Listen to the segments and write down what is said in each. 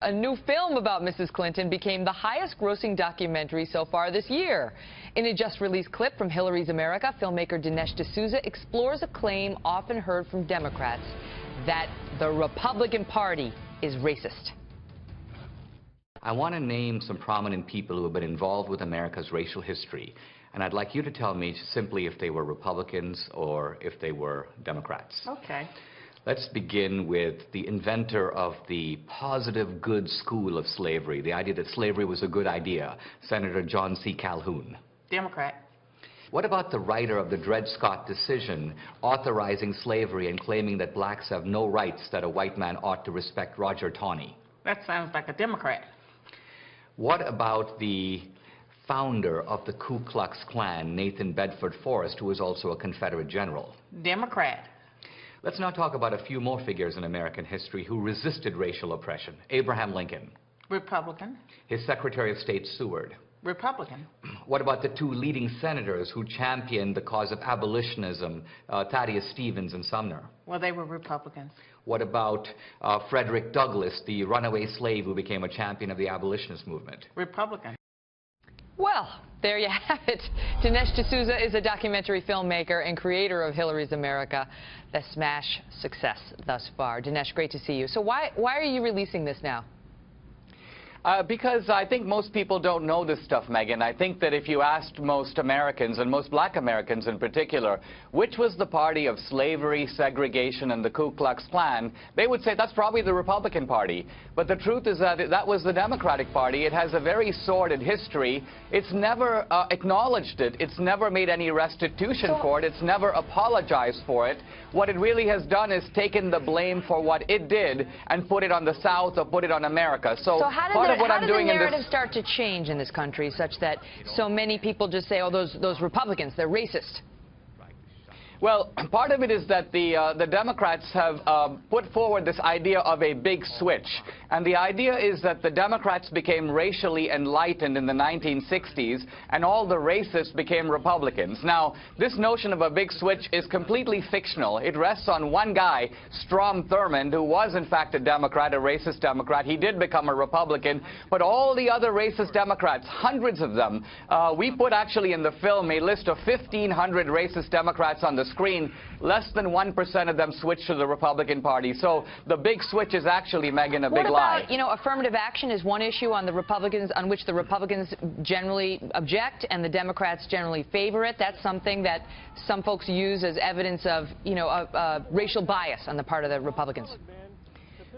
A new film about Mrs. Clinton became the highest-grossing documentary so far this year. In a just-released clip from Hillary's America, filmmaker Dinesh D'Souza explores a claim often heard from Democrats that the Republican Party is racist. I want to name some prominent people who have been involved with America's racial history, and I'd like you to tell me simply if they were Republicans or if they were Democrats. Okay. Let's begin with the inventor of the positive good school of slavery, the idea that slavery was a good idea, Senator John C. Calhoun. Democrat. What about the writer of the Dred Scott decision authorizing slavery and claiming that blacks have no rights, that a white man ought to respect, Roger Taney? That sounds like a Democrat. What about the founder of the Ku Klux Klan, Nathan Bedford Forrest, who was also a Confederate general? Democrat. Let's now talk about a few more figures in American history who resisted racial oppression. Abraham Lincoln. Republican. His Secretary of State, Seward. Republican. What about the two leading senators who championed the cause of abolitionism, Thaddeus Stevens and Sumner? Well, they were Republicans. What about Frederick Douglass, the runaway slave who became a champion of the abolitionist movement? Republican. Well, there you have it. Dinesh D'Souza is a documentary filmmaker and creator of Hillary's America, the smash success thus far. Dinesh, great to see you. So why are you releasing this now? Because I think most people don't know this stuff, Megan. I think that if you asked most Americans, and most black Americans in particular, which was the party of slavery, segregation, and the Ku Klux Klan, they would say that's probably the Republican Party. But the truth is that that was the Democratic Party. It has a very sordid history. It's never acknowledged it. It's never made any restitution for it. It's never apologized for it. What it really has done is taken the blame for what it did and put it on the South or put it on America. So how did the narrative start to change in this country such that so many people just say, oh, those Republicans, they're racist? Well, part of it is that the Democrats have put forward this idea of a big switch. And the idea is that the Democrats became racially enlightened in the 1960s, and all the racists became Republicans. Now, this notion of a big switch is completely fictional. It rests on one guy, Strom Thurmond, who was, in fact, a Democrat, a racist Democrat. He did become a Republican. But all the other racist Democrats, hundreds of them, we put actually in the film a list of 1,500 racist Democrats on the screen. Less than 1% of them switched to the Republican Party. So the big switch is actually, Megan, a big lie. What about, you know, affirmative action is one issue on the Republicans, on which the Republicans generally object and the Democrats generally favor it. That's something that some folks use as evidence of, you know, racial bias on the part of the Republicans.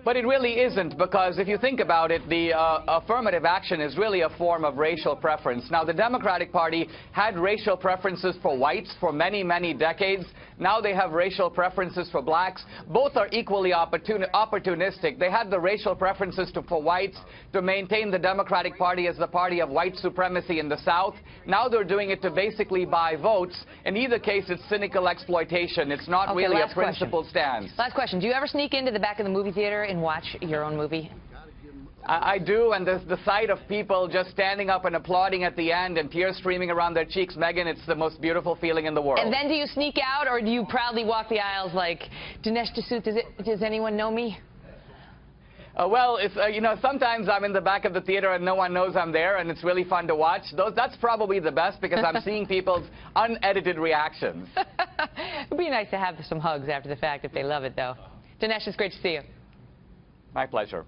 But it really isn't, because if you think about it, the affirmative action is really a form of racial preference. Now, the Democratic Party had racial preferences for whites for many, many decades. Now they have racial preferences for blacks. Both are equally opportunistic. They had the racial preferences for whites to maintain the Democratic Party as the party of white supremacy in the South. Now they're doing it to basically buy votes. In either case, it's cynical exploitation. It's not really a principled stance. Last question. Do you ever sneak into the back of the movie theater and watch your own movie? I do, and the sight of people just standing up and applauding at the end and tears streaming around their cheeks, Megan, it's the most beautiful feeling in the world. And then do you sneak out, or do you proudly walk the aisles like, Dinesh D'Souza, does anyone know me? Well, it's, you know, sometimes I'm in the back of the theater and no one knows I'm there, and it's really fun to watch. That's probably the best, because I'm seeing people's unedited reactions. It would be nice to have some hugs after the fact if they love it, though. Dinesh, it's great to see you. My pleasure.